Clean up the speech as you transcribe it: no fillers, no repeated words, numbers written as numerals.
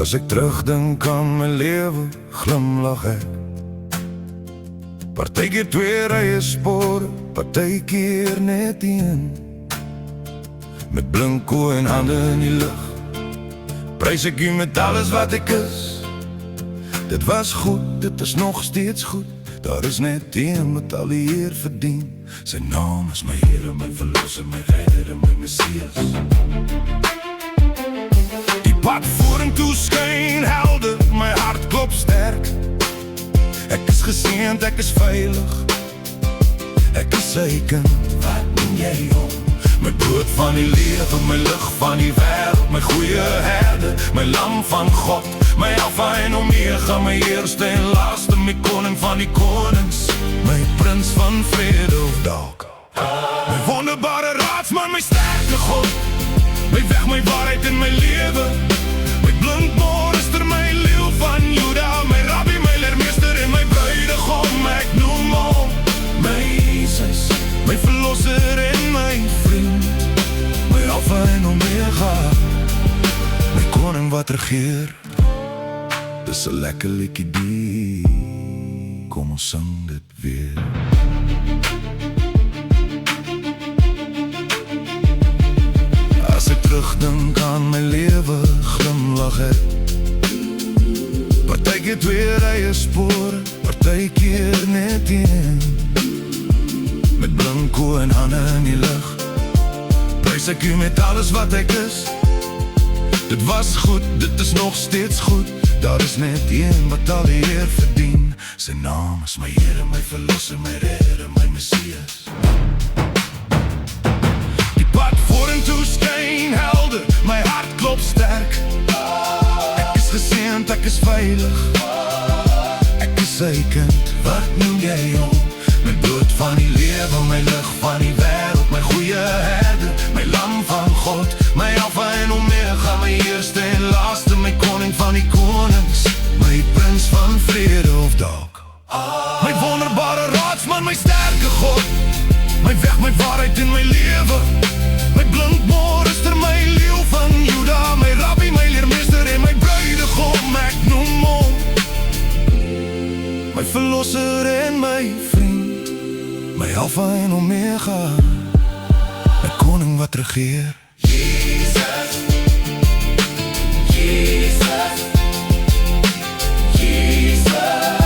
As ek terugdink aan my lewe, glimlag ek. Partykeer twee rye spore, partykeer net een. Met blink oë en hande in die lug, prys ek U met alles wat ek is. Dit was goed, dit is nog steeds goed. Daar is net een wat al die eer verdien. Sy naam is my Here, my verlosser, my redder en my Messias. Die pad vorentoe skyn helder, my hart klop sterk. Ek is geseënd, ek is veilig, ek is sy kind. Wat noem jy hom? My brood van die lewe, my lig van die wêreld, my goeie herder, my lam van God, my Alfa en Omega, my eerste en laaste, my koning van die konings, my prins van vrede of dalk my wonderbare raadsman, my sterke God, my weg, my waarheid in my lewe, my blink monster, my leeu van Juda, my rabbi, my leermeester en my bruidegom. Ek noem hom my Jesus, my verlosser en my vriend, my Alfa en Omega, my koning wat regeer. Dis 'n lekker liedjie die, kom ons sing dit weer. As ek terugdink aan my lewe, glimlag ek. Partykeer twee rye spore, partykeer net een. Met blink oë en hande in die lug, prys ek U met alles wat ek is. Dit was goed, dit is nog steeds goed. Daar is net een wat al die eer verdien. Sy naam is my Here, my verlosser, my redder en my Messias. Die pad vorentoe skyn helder, my hart klop sterk. Ek is geseënd, ek is veilig, ek is sy kind. Wat noem jy hom? My brood van die lewe, my lig van die wêreld, my goeie herder, my lam van God, my Alfa en Omega, my eerste en laaste, my koning van die konings, my prins van vrede of dalk my wonderbare raadsman, my sterke God, my weg, my waarheid in my lewe, my blink monster, my leeu van Juda, my rabbi, my leermeester en my bruidegom. Ek noem hom my verlosser en my vriend, my Alfa en Omega, my koning wat regeer. Jesus, Jesus, Jesus.